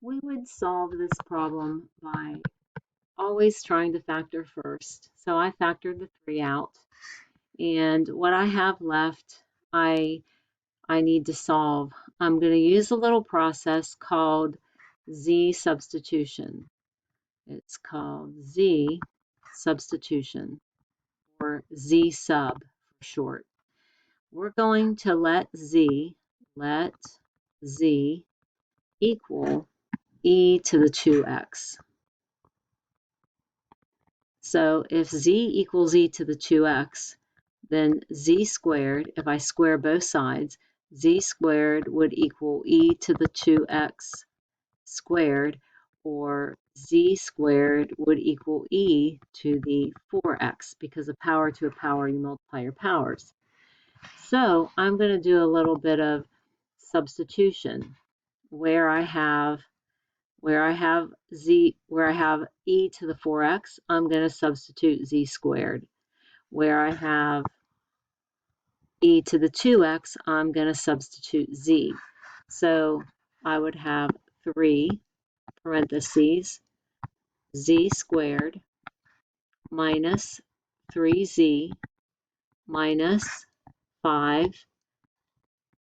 We would solve this problem by always trying to factor first. So I factored the 3 out, and what I have left, I need to solve. I'm going to use a little process called Z substitution. It's called Z substitution, or Z sub for short. We're going to let Z equal e to the 2x. So if z equals e to the 2x, then z squared, if I square both sides, z squared would equal e to the 2x squared, or z squared would equal e to the 4x, because a power to a power, you multiply your powers. So I'm going to do a little bit of substitution where I have e to the 4x, I'm going to substitute z squared. Where I have e to the 2x, I'm going to substitute z. So I would have 3 parentheses z squared minus 3z minus 5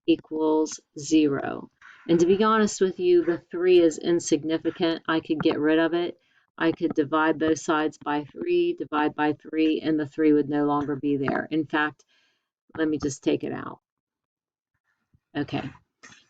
equals 0. And to be honest with you, the 3 is insignificant. I could get rid of it. I could divide both sides by 3, divide by 3, and the 3 would no longer be there. In fact, let me just take it out. Okay.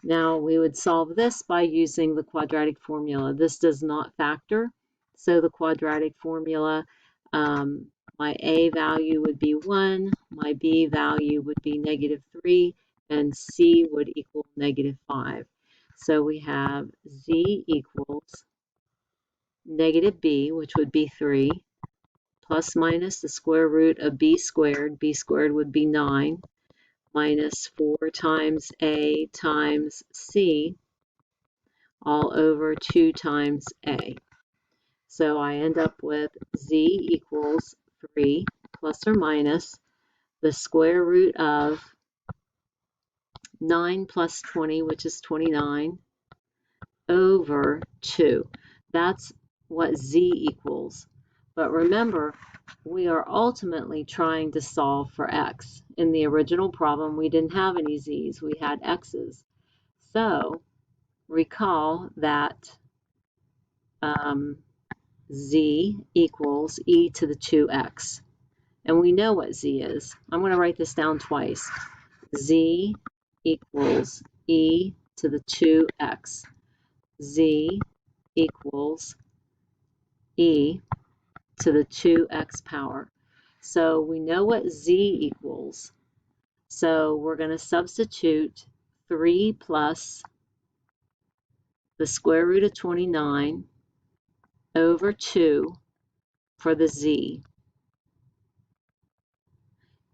Now we would solve this by using the quadratic formula. This does not factor, so the quadratic formula, my a value would be 1, my b value would be -3, and c would equal -5. So we have z equals -b, which would be 3, plus minus the square root of b squared would be 9, minus 4 times a times c, all over 2 times a. So I end up with z equals 3 plus or minus the square root of 9 plus 20, which is 29, over 2. That's what z equals. But remember, we are ultimately trying to solve for x. In the original problem, we didn't have any z's, we had x's. So recall that z equals e to the 2x. And we know what z is. I'm going to write this down twice. Z equals e to the 2x. Z equals e to the 2x power. So we know what z equals. So we're going to substitute 3 plus the square root of 29 over 2 for the z.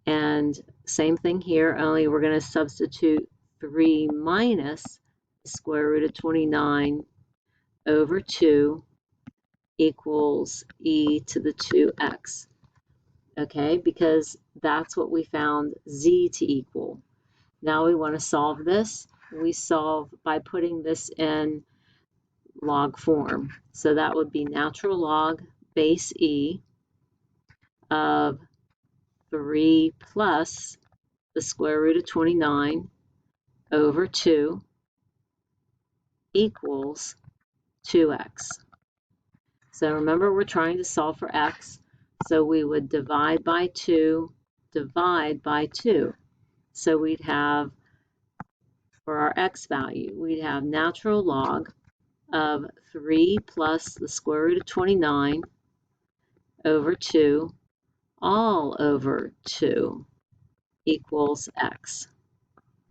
And same thing here, only we're going to substitute 3 minus the square root of 29 over 2 equals e to the 2x. Okay, because that's what we found z to equal. Now we want to solve this. We solve by putting this in log form. So that would be natural log base e of 3 plus the square root of 29 over 2 equals 2x. So remember, we're trying to solve for x, so we would divide by 2, divide by 2. So we'd have, for our x value, we'd have natural log of 3 plus the square root of 29 over 2 all over 2 equals x.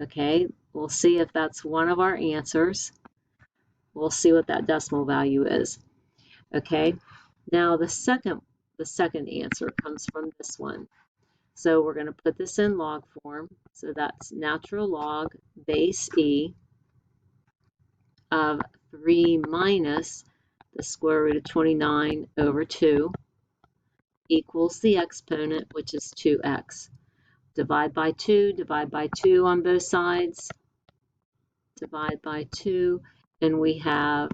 Okay, we'll see if that's one of our answers. We'll see what that decimal value is. Okay, now the second answer comes from this one. So we're going to put this in log form. So that's natural log base e of 3 minus the square root of 29 over 2 equals the exponent, which is 2x. Divide by 2 on both sides. Divide by 2, and we have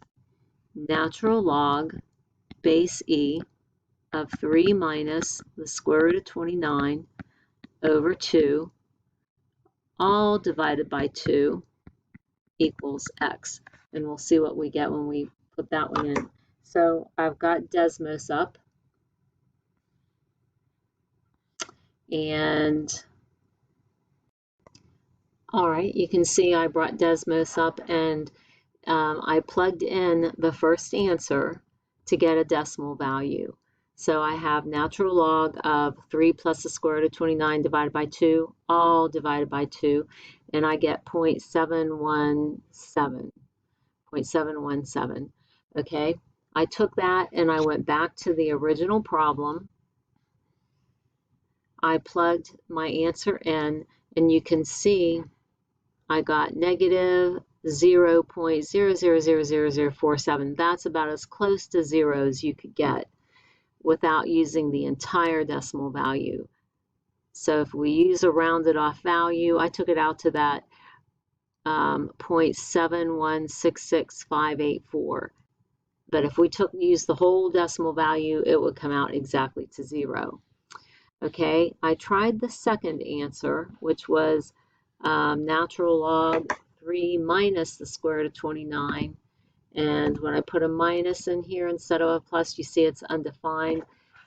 natural log base e of 3 minus the square root of 29 over 2, all divided by 2 equals x. And we'll see what we get when we put that one in. So I've got Desmos up. And all right, you can see I brought Desmos up, and I plugged in the first answer to get a decimal value. So I have natural log of 3 plus the square root of 29 divided by 2, all divided by 2, and I get 0.717. Okay, I took that and I went back to the original problem. I plugged my answer in, and you can see I got negative 0.000047. That's about as close to 0 as you could get without using the entire decimal value. So if we use a rounded off value, I took it out to that 0.7166584. But if we used the whole decimal value, it would come out exactly to 0. Okay, I tried the second answer, which was natural log 3 minus the square root of 29. And when I put a minus in here instead of a plus, you see it's undefined.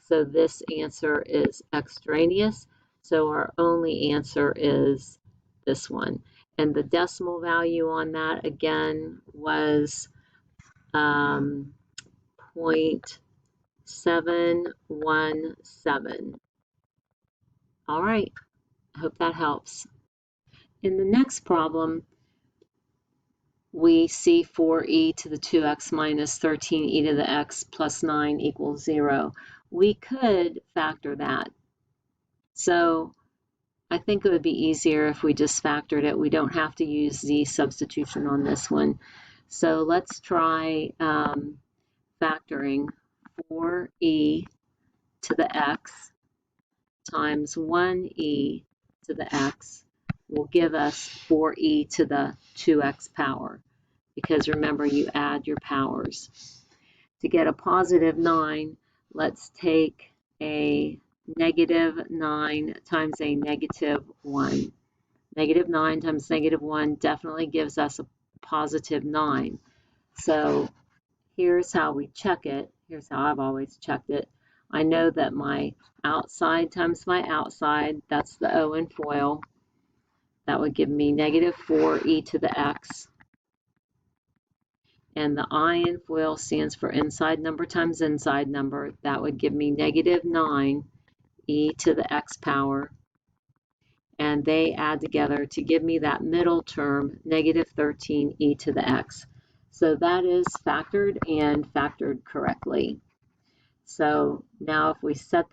So this answer is extraneous. So our only answer is this one. And the decimal value on that, again, was 0.717. All right, I hope that helps. In the next problem, we see 4e to the 2x minus 13e to the x plus 9 equals 0. We could factor that. So I think it would be easier if we just factored it. We don't have to use z substitution on this one. So let's try factoring 4e to the x times 1e to the x will give us 4e to the 2x power, because remember, you add your powers. To get a positive 9, let's take a negative 9 times a negative 1. Negative 9 times negative 1 definitely gives us a positive 9. So here's how we check it. Here's how I've always checked it. I know that my outside times my outside, that's the O in FOIL. That would give me negative 4e to the x. And the I in FOIL stands for inside number times inside number. That would give me negative 9e to the x power. And they add together to give me that middle term, negative 13e to the x. So that is factored and factored correctly. So now if we set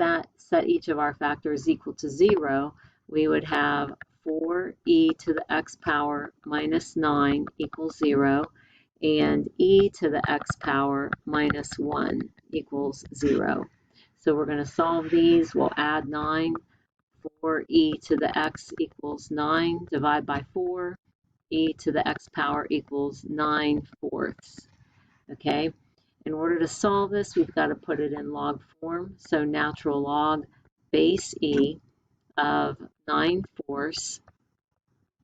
each of our factors equal to 0, we would have 4e to the x power minus 9 equals 0, and e to the x power minus 1 equals 0. So we're going to solve these. We'll add 9. 4e to the x equals 9. Divide by 4. E to the x power equals 9/4. Okay. In order to solve this, we've got to put it in log form. So natural log base e of 9/4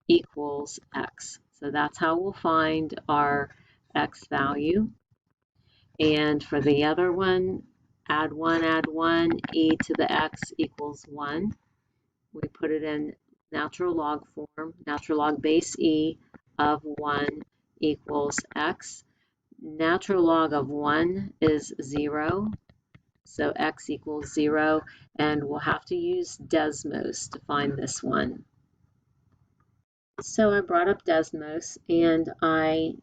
equals x. So that's how we'll find our x value. And for the other one, add 1, e to the x equals 1. We put it in natural log form. Natural log base e of 1 equals x. Natural log of 1 is 0, so x equals 0, and we'll have to use Desmos to find this one. So I brought up Desmos, and I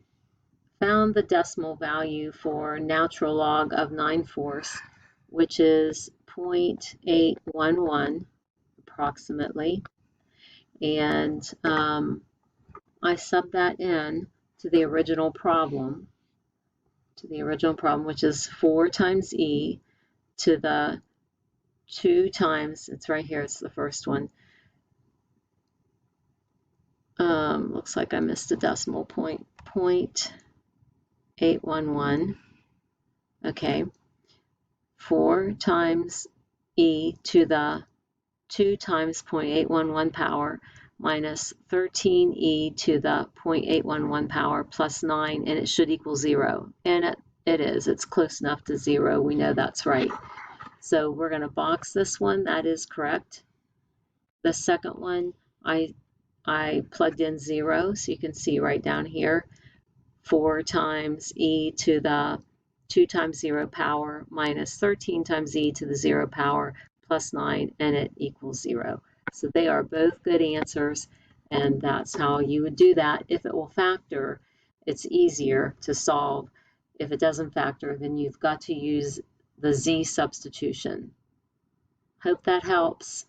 found the decimal value for natural log of 9/4, which is 0.811 approximately, and I subbed that in to the original problem, which is 4 times e to the 2 times, it's right here, it's the first one. Looks like I missed a decimal point, 0.811 Okay, 4 times e to the 2 times 0.811 power minus 13e to the 0.811 power plus 9, and it should equal 0. And it is. It's close enough to 0. We know that's right. So we're going to box this one. That is correct. The second one, I plugged in 0, so you can see right down here, 4 times e to the 2 times 0 power minus 13 times e to the 0 power plus 9, and it equals 0. So they are both good answers, and that's how you would do that. If it will factor, it's easier to solve. If it doesn't factor, then you've got to use the z substitution. Hope that helps.